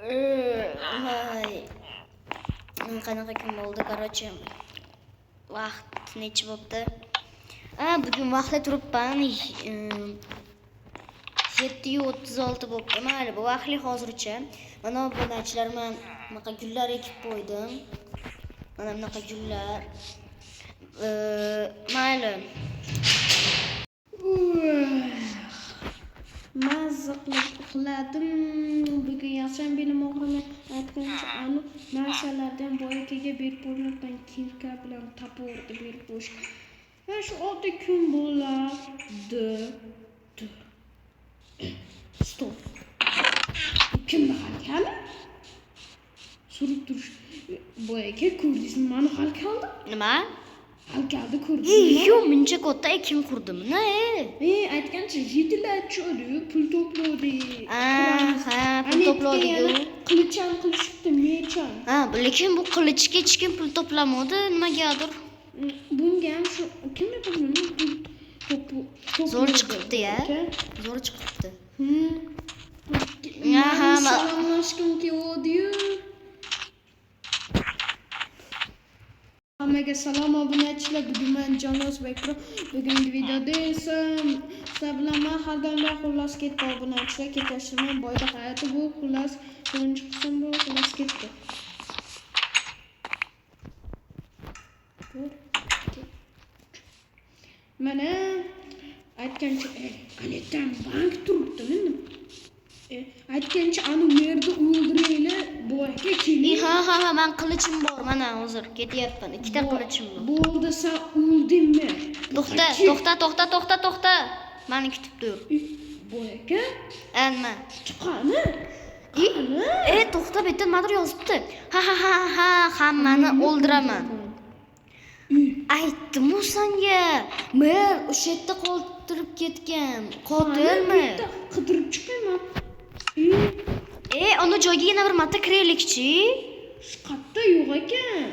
Voy. Qanaqa kun bo'ldi, короче. Vaqt necha bo'pti? Bugun vaqtda turibman. 7:36 bo'pti. Mayli, bu vaqtli hozircha. Mana obunachilar, men bunaqa gullar ekib qo'ydim. Mana bunaqa gullar. Mayli. Mazza qilib uxladim. Bugun yaxshi belim og'rimay aytgancha anu narsalardan boyakaga berib bo'lmayman. Kirka bilan taporni berib bo'sh. Va shu oddi kun bo'ladi. Stop. Kimda halkali? Surib turish. Boyaka ko'rdingizmi? Meni halkaldi. Nima? Halkaldi ko'rdingizmi? Yo'q, muncha katta kim qurdimi? Aytgancha yetilachi edi, pul to'pladi. Pul to'pladi-ku. Qilicham qilishibdi, mecham. Lekin bu qilichga hech kim pul to'plamadi, nimagadir. Bunga ham shu kimga to'plamadi? Zo'r chiqibdi-ya. Zo'r chiqibdi. Salomlashgim keldi-yu. Hammaga salom obunachilar, bugun men Jonos Bekro. Bugungi videoda esa sizlar bilan men har doim xullas ketdi obunachilar, ketashimdan boyda hayoti bu xullas birinchi qism bu xullas ketdi. Mana aytgancha anitam bank turibdi, aytgancha anu yerda o'ldiraylar, boyga keling. Ha, men qilichim bor, mana hozir ketyapman. Ikkita qilichim bor. Bo'ldi, sen o'ldingmi? To'xta. Meni kutib tur. Boyga? Nima? Chiqani? To'xta, bu yerda nimadir yozibdi. Ha, hammani o'ldiraman. Aytdim-ku senga. Men o'sha yerda qoldirib ketgan. Qotilmi? Qidirib chiqaman. Onu joyga yana bir marta kiraylikchi. Shu qayerda yo'q ekan.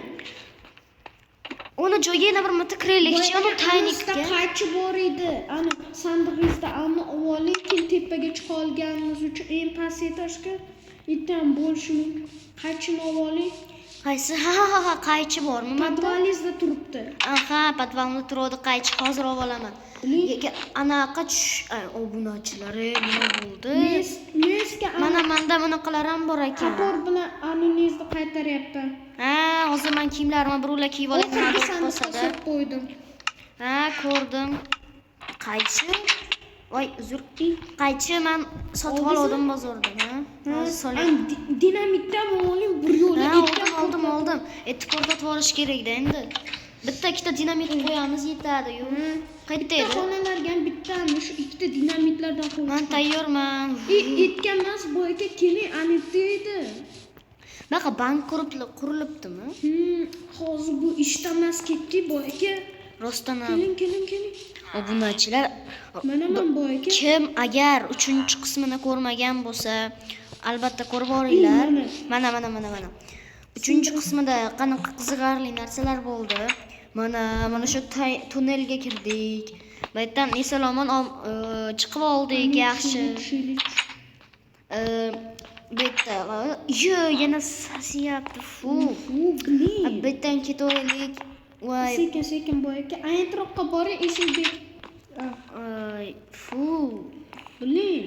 Onu joyga yana bir marta kiraylikchi, onu taynikka. Qaychi bor edi. Ana sandig'ingizda ammo ovoling tepaga chiqa olganimiz uchun eng past etajga yetam bo'lishi mumkin. Qaychini ovoling. Qaysi? Ha, qaychi bormi? Podvalingizda turibdi. Podvalda turadi qaychi. Hozir olaman. Anaqa obunachilar nima bo'ldi? Manda bunaqalar ham bor ekan. Tapor bilan aningizni qaytaryapman. Hozir men kiyimlarimni biruvlar kiyib olaman deb qo'ydim. Qo'ydim. Ko'rdim. Qaychi? Voy, uzr. Qaychi men sotib oldim bozordan, Dinamitdan oling bir yo'la oldim. Portlatib olish kerak-da endi. Bitta ikkita dinamit qo'yamiz yetadi-yu. Qayerda edi? Xonalarga ham bittami, shu ikkita dinamitlardan qo'ydim. Men tayyorman. Yetgan emas, boyga keling, anitda edi. Baqa bank qurilibdimi? Hozir bu ishdamas ketdi boyga. Rostdan ham. Keling. Obunachilar, mana men boyga. Kim agar 3-qismini ko'rmagan bo'lsa, albatta ko'rib oringlar. Mana. 3-qismida qanaqa qiziqarli narsalar bo'ldi. Mana shu tunnelga kirdik. Bu yerdan esalomon chiqib oldik, yaxshi. Bu yerda yana sasiyapti. Bu yerdan ketaylik. Voy. Sekin boyga aytroqqa boring, eshik. Biling.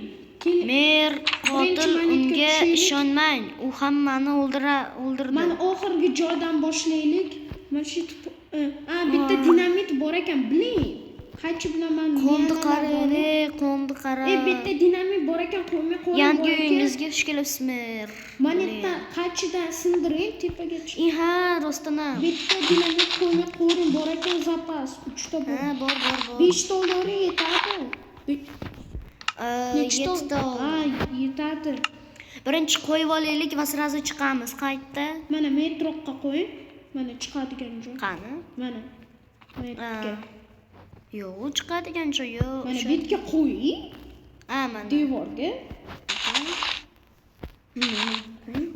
Mer qotil unga ishonmang. U hammani o'ldirdi. Mana oxirgi joydan boshlaylik. Mana shu bitta dinamit bor ekan, biling. Qaychi bilaman. Qo'ndi qara. Bitta dinamit bor ekan, qo'ymay qo'ying. Yangi uyingizga xush kelibsizmi? Manetdan qaychidan sindiring, tepaga chiqing. Rostdan ham. Bitta dinamit qo'ymay qo'ying, bor ekan zapas. 3 ta bor. Bor. 5 ta o'ldiring yetadi. Yetadi. Birinchi qo'yib olaylik va sirazu chiqamiz. Qaytda? Mana metroqqa qo'ying. Mana chiqadigan joy. Qani? Mana. Metroqqa. Yo'q, chiqadigan joy yo'q. Mana bu yerga qo'ying. Mana. Devorga.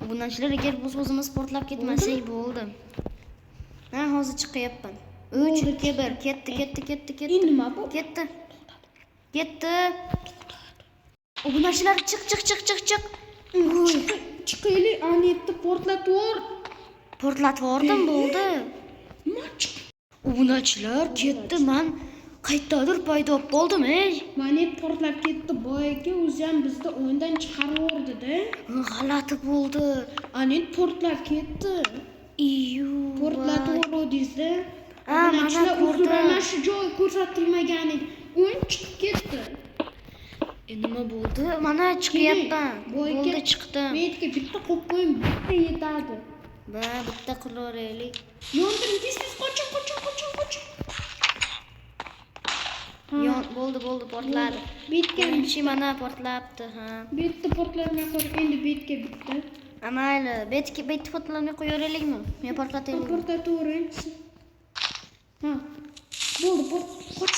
Obunachilar, agar biz o'zimiz portlab ketmasak bo'ldi. Hozir chiqyapman. 3, 2, 1. Ketdi. Nima bu? Ketdi. Obunachilar, chiq. Chiqaylik. anetni portlatib Portlatvordim bo'ldi. Ubunachilar ketdi, men qayerdadir paydo bo'ldim, ey. Manet portlab ketdi. Boyagi o'zi ham bizni o'yindan chiqarib yubordi-da. G'alati bo'ldi. Anet portlab ketdi. Iyu. Portlatib yubordi-da. Mana ko'rdim. Shu joy ko'rsatilmagan edi. O'yin chiqib ketdi. Nima bo'ldi? Mana chiqyapman. Bo'ldi, chiqdim. Menga bitta qo'yib qo'ying, bitta yetadi. Bitta qilaveraylik. Yondiring, tez qoch. Bo'ldi, portladi. Birinchi mana portlabdi, ha. Bitta portlamay qo'y, endi betga bitta. Mayli, betga portlamay qo'yaveraylikmi? Men portlataylik. Portlatavering. Ha. Bo'ldi, qoch.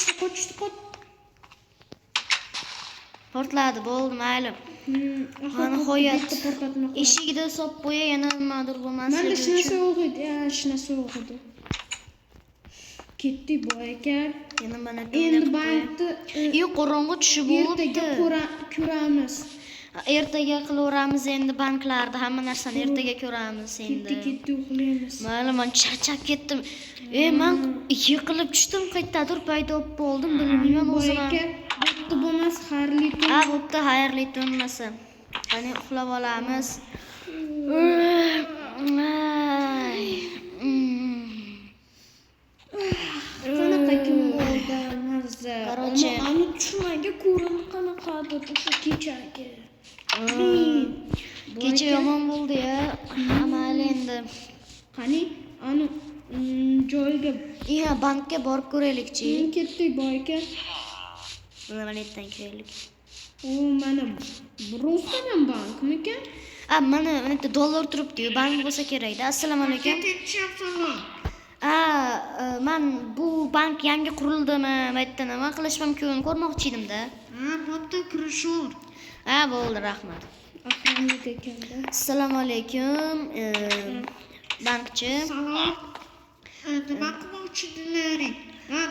Portladi, bo'ldi, mayli. Mana nihoyat. Eshigida solib qo'ya, yana nimadir bo'lmasligi uchun. Mana shunisi yo'q edi. Ketdi boy ekan. Yana mana endi bankni qorong'i tushib bo'libdi. Ertaga ko'ramiz. Ertaga qilaveramiz endi banklarda, hamma narsani ertaga ko'ramiz endi. Ketdi uxlaymiz. Mayli, men charchab ketdim. Men yiqilib tushdim, qayerdadir paydo bo'ldim, bilmayman o'zim. Bo'pti bo'lmas, xayrli tun. Bo'pti, xayrli tunmasa. Qani uxlab olamiz. Qanaqa kun bo'ldi, mazza. Qarochi. Ani tushmaga ko'rindi qanaqadir o'sha kechagi. Kecha yomon bo'ldi-ya. Mayli endi. Qani, ani joyiga, bankka borib ko'raylikchi. Ketdik boy ekan. Nimadan kiraylik? Mana Rostdan ham bankmikan? Mana bu dollar turibdi-yu, bank bo'lsa kerak-da. Assalomu alaykum. Men bu bank yangi qurildimi? Bu yerda nima qilish mumkin ko'rmoqchi edim-da. Bo'pti, kirishur. Bo'ldi, rahmat. Ahmad ekanda. Assalomu alaykum. Bankchi. Salom. Nima qilmoqchidilaring?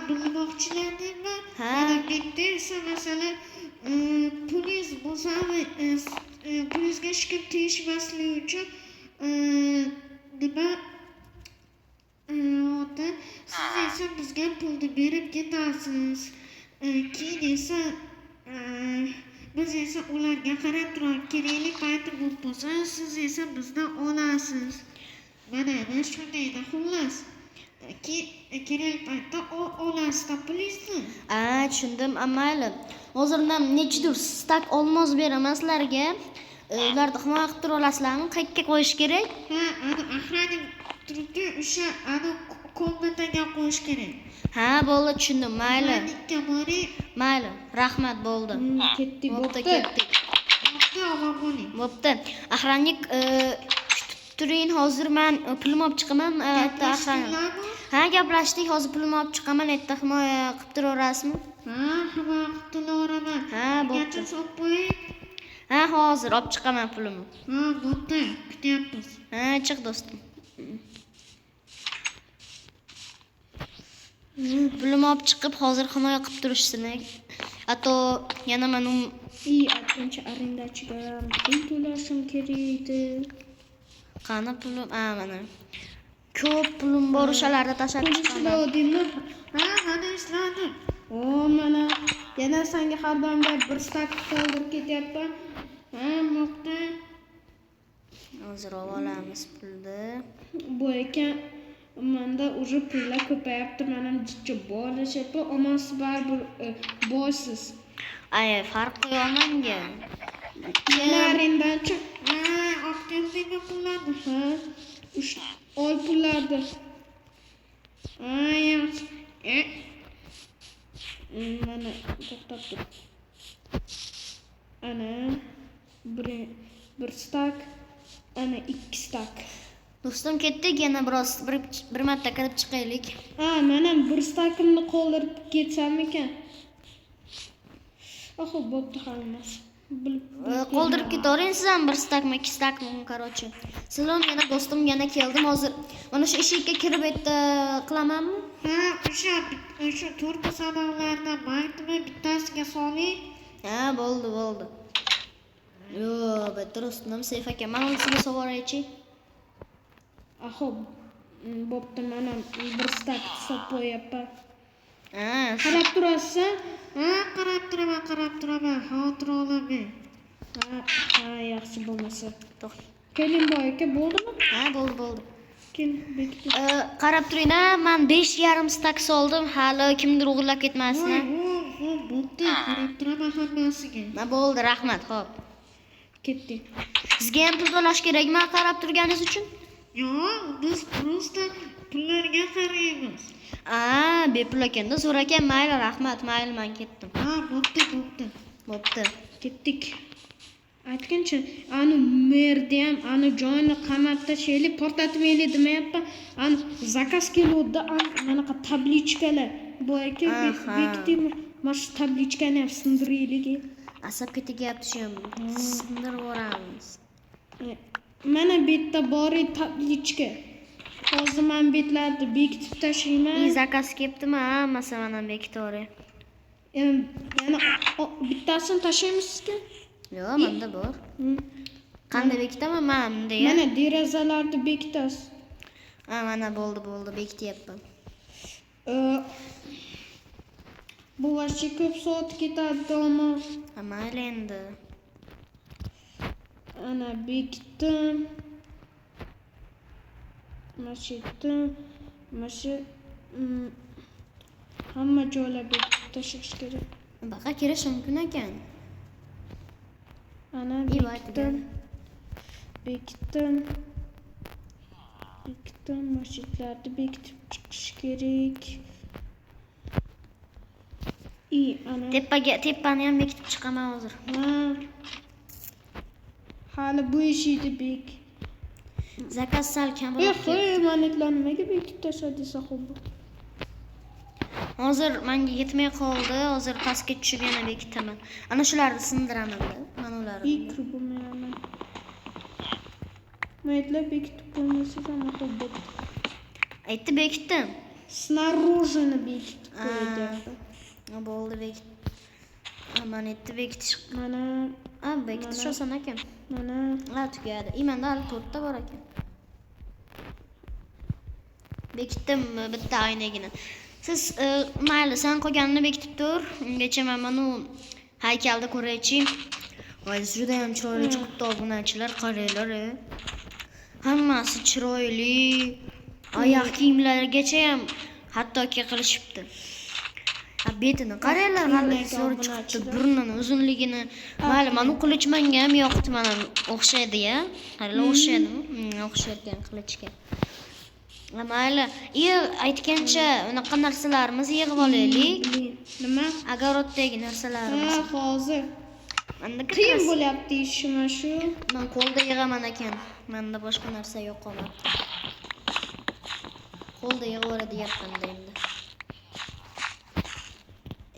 Bilmoqchilardingmi? Mana bitta esa masalan, puliz bo'lsa, pulizga hech kim tegishmasligi uchun nima siz esa bizga pulni berib ketasiz. Keyin esa biz esa ularga qarab turib kerakli payti bo'lsa, siz esa bizdan olasiz. Mana shundayda xullas. Kerak paytda olasizda pulizni. Tushundim, mayli. Hozir nechidir stak olmos beraman sizlarga. Ularni himoya qilib tura olasizlarmi? Qayerga qo'yish kerak? Ani ahraning turibdi, o'sha komnataga qo'yish kerak. Bo'ldi, tushundim, mayli. Mayli, rahmat, bo'ldi. Ketdik, bo'pti. Bo'pti, omon bo'ling. Bo'pti. Ahranlik turing, hozir men pulim olib chiqaman. Gaplashdik, hozir pulim olib chiqaman. Erta himoya qilib turaverasizmi? Himoya qilib turaveraman. Bo'pti. Solib qo'ying. Hozir olib chiqaman pulimni. Bo'pti, kutyapmiz. Chiq do'stim. Pulimni olib chiqib, hozir himoya qilib turishsin. Ato yana men aytgancha arendachiga pul to'lashim kerak edi. Qani pulim? Mana. Ko'p pulim bor, o'shalarda tashlab chiqaman. Mana ishladim. Mana yana senga har doimda bir stak qoldirib ketyapman. Mo'qta. Hozir olamiz pulni. Bu ekan, menda уже pullar ko'payapti. Mana jichcha bo'lishyapti. Ammasi baribir boysiz. Farq qo'yaman-ga. Yana arendachi. Olib pullarni. Ol pullarni. Mana to'xtab tur. Ana bir stak, ana 2 stak. Do'stim, ketdik, yana biroz bir marta kirib chiqaylik. Mana bir stakimni qoldirib ketsam ekan. Bo'pti, xalmas. Qoldirib ketavering siz ham bir stakmi, 2 stakmi, qarochi. Salom, yana do'stim, yana keldim hozir. Mana shu eshikka kirib yerda qilamanmi? O'sha to'rtta savollardan maytmi bittasiga soling. Bo'ldi. Yo'q, bitta rostdan seyf ekan. Mana unisini so'raychi. Xo'p, bo'pti, mana bir stak hisob qo'yapman. Ha, Qarab turasizmi? Ha, qarab turaman. Xotir olaman. Ha, yaxshi bo'lmasa. to'xta. Keling boy aka, bo'ldimi? Ha, bo'ldi. Keling, bekitib. Qarab turing-a, men 5,5 stak soldim, hali kimdir o'g'irlab ketmasin. Bo'pti, qarab turaman hammasiga. Ma bo'ldi, rahmat, xo'p. Ketdik. Sizga ham pul to'lash kerakmi qarab turganingiz uchun? Yo'q, biz просто pullarga qaraymiz. Bepul ekanda, so'ra ekan, mayli, rahmat, mayli, men ketdim. Ha, bo'pti. Bo'pti. Ketdik. Aytgancha, ani merda ham ani joyni qamab tashlaylik, portatmaylik demayapman. Ani zakaz keluvdi, anaqa tablichkalar. Bu aka bekitib, mana shu tablichkani ham sindiraylik. Asab ketyapti shu ham. Sindirib yuboramiz. Mana bu yerda bor tablichka. Hozir men betlarni bekitib tashlayman. Zakaz kelibdimi? Hammasi mana bekitib yuboray. Yana bittasini tashlaymiz-ku? Yo'q, menda bor. Qanday bekitaman? Mana bunday. Mana derazalarni bekitasiz. Mana bo'ldi, bekityapman. Bu vaqtcha ko'p soat ketadi-mi? Mayli endi. Ana bekitdim. Mana hamma joylarga bekitib tashlash kerak. Baqa kirish mumkin ekan. Ana bekitdim. Masjidlarni bekitib chiqish kerak. Ana Tepani ham bekitib chiqaman hozir. Hali bu ishingni bek. Zakaz sal kamroq. Monetlarni nimaga bekitib tashladingiz xo'p? Hozir menga yetmay qoldi. Hozir pastga tushib yana bekitaman. Ana shularni sindiraman. Mana ularni. Kirib bo'lmayman. Monetlar bekitib qo'ymaysiz ham xo'p. Aytdi bekitdim. Snarужini bekitib qo'ydi. Bo'ldi bekit. Monetni bekitish. Mana bekitish oson ekan. Mana tugadi. Menda hali 4 ta bor ekan. Bekitdim bitta oynagini. Siz mayli, sen qolganini bekitib tur. Ungacha men mana haykalda ko'raychi. Voy, juda ham chiroyli chiqibdi obunachilar, qaranglar. Hammasi chiroyli. Oyoq kiyimlarigacha ham hattoki qilishibdi. Betini qaranglar, hali zo'r chiqibdi. Burnini uzunligini. Mayli, mana qilich menga ham yoqdi, mana o'xshaydi-ya. Hali o'xshaydimi? O'xshagan qilichga. Mayli, aytgancha unaqa narsalarimizni yig'ib olaylik. Nima? Огороddagi narsalarimiz. Hozir. Menda qiyin bo'lyapti ishim shu. Men qo'lda yig'aman ekan. Menda boshqa narsa yo'q qolmabdi. Qo'lda yig'ib oladiganda endi.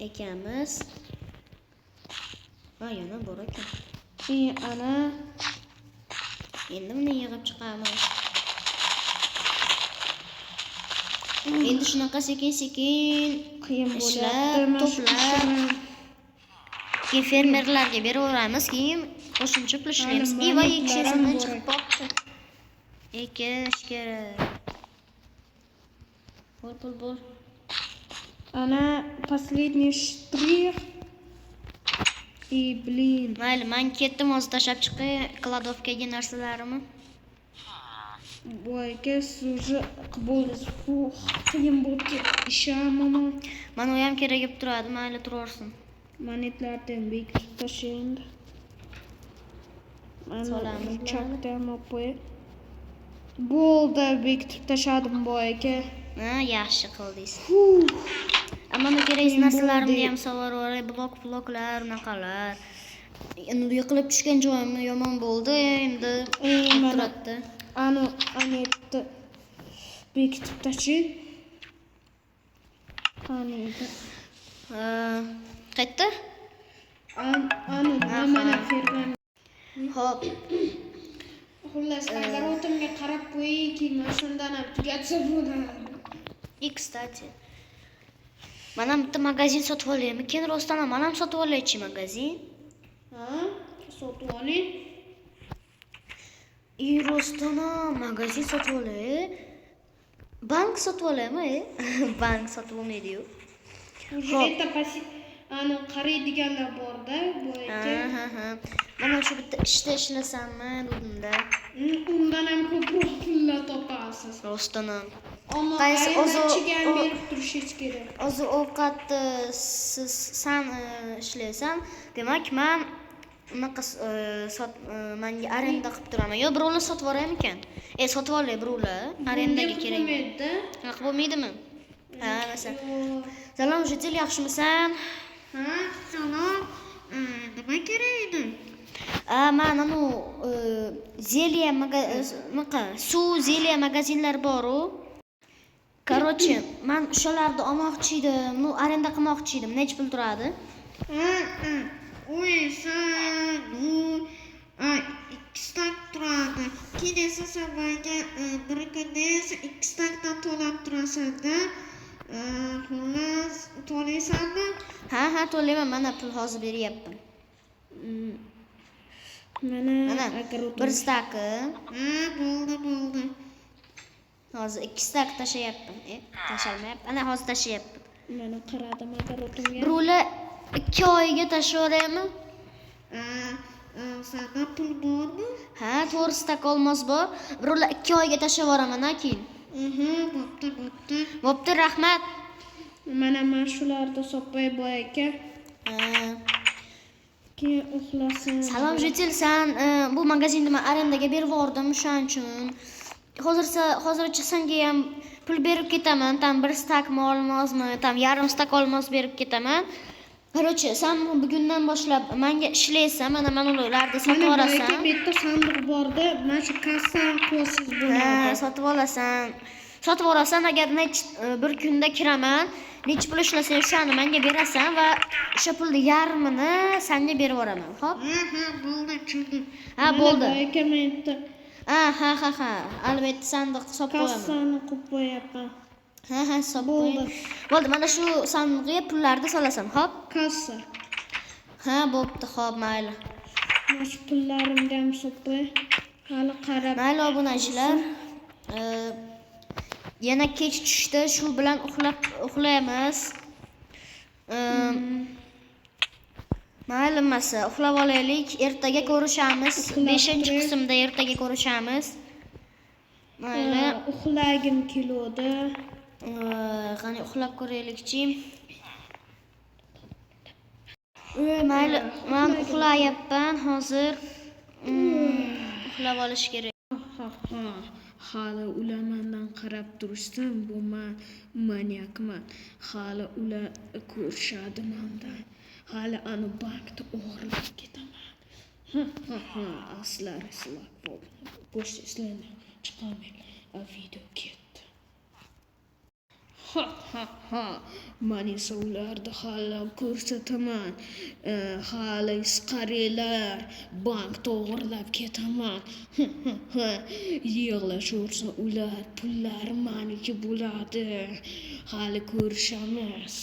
Ekamiz. Yana bor ekan. Ana. Endi buni yig'ib chiqamiz. Endi shunaqa sekin-sekin qiyin bo'lyapti, to'plab. Keyin fermerlarga beraveramiz, keyin qo'shimcha pul ishlaymiz. Voy, ekishasidan chiqib qolibdi. Ekish kerak. Bo'l. Ana последний штрих. Блин. Mayli, men ketdim, hozir tashlab chiqay kladovkaga narsalarimni. Voy, siz уже qilibsiz. Qiyin bo'ldi ishim. Mana u ham kerak bo'lib turadi, mayli turaversin. Monetlardan bekitib tashlang. Mana chakdan qo'y. Bo'ldi, bekitib tashladim boy aka. Yaxshi qildingiz. Mana kerak narsalarimni ham sovuraveray, bloklar, unaqalar. Endi yiqilib tushgan joyim yomon bo'ldi, endi turibdi. Ana yerda bekitib tashlang. Qani edi. Qayerda? Mana fergan. Xo'p. Xullas, agar o'timga qarab qo'ying, keyin shundan ham tugatsa bo'ladi. Kstati. Mana bitta magazin sotib olaymi? Keyin rostdan ham ham sotib olaychi magazin. sotib oling. Rostona magazin sotib olay. Bank sotib olaymi? Bank sotib olmaydi-yu. Jureta pasi ani qaraydiganlar bor-da, bu Ha. Mana shu bitta ishda ishlasammi dedim-da. Undan ham ko'proq pullar topasiz. Rostona. Ammo Qaysi ayollarchiga ham berib turishingiz kerak. O'zi ovqatni sen ishlaysan, demak men unaqa menga arenda qilib turaman. Yo birovlar sotib yuboramikan? Sotib olay birovlar, arendaga kerak. Bo'lmaydi-da. Haq bo'lmaydimi? Ha, masalan. Salom, jitil yaxshimisan? Ha, salom. Nima kerak edi? Men anu zeliya suv zeliya magazinlar bor-ku. Короче, men o'shalarni olmoqchi edim, arenda qilmoqchi edim. Necha pul turadi? O'ysan, ikkitak turadi. Kelasi safarga bir kunda esa ikkitakdan to'lab turasan-da. Xullas, to'laysanmi? Ha, to'layman. Mana pul hozir beryapman. Mana bir staki. Bo'ldi. Hozir 2 stak tashlayapman. Tashalmayapti. Ana hozir tashlayapman. Mana qaradim agarotimga. Birovlar 2 oyga tashlaveraymi? Senda pul bormi? Ha, 4 stak olmos bor. Birovlar 2 oyga tashlayveraman keyin. Bo'pti, rahmat. Mana shularni sopay boy aka. Keyin uxlasin. Salom, jitil, sen bu magazinni men arendaga berib yubordim, o'shaning uchun. Hozircha senga ham pul berib ketaman. Tam 1 stakmi olmosmi, tam yarim stak olmos berib ketaman. Короче, sen bugundan boshlab menga ishlaysan, mana ularni sotib olasan. Mana bu yerda sandiq bor-da, mana shu kassani qo'ysiz bo'ladi. Sotib olasan. Sotib olasan, agar bir kunda kiraman, necha pul ishlasang o'shani menga berasan va o'sha pulni yarmini senga berib yuboraman, xo'p? Bo'ldi, tushundim. Ha, bo'ldi. Mana bu aka men yerda Ha. Albatta sandiq sotib qo'yaman. kassani qo'yib qo'yaman. Ha, bo'ldi. Bo'ldi, mana shu sandiqqa pullarni solasan, xo'p? Kassa. Ha, bo'pti, xo'p, mayli. Mana shu pullarimni ham sopay. Hali qarab. Mayli, obunachilar. Yana kech tushdi, shu bilan uxlaymiz. Mayli, masa, uxlab olaylik. Ertaga ko'rishamiz. 5-qismda ertaga ko'rishamiz. Mayli. Uxlagim keladi. Qani uxlab ko'raylikchi. Mayli, men uxlayapman hozir. Uxlab olish kerak. Hali ular mendan qarab turishsin, bu maniakman. Hali ular ko'rishadi mendan. Hali ani bankni o'g'irlab ketaman. Aslar qo'shishlarni chiqarmang. Video ketdi. Mana ularni hali ko'rsataman. Hali qaranglar, bankni o'g'irlab ketaman. Yig'lashursa ular, pullar meniki bo'ladi. Hali ko'rishamiz.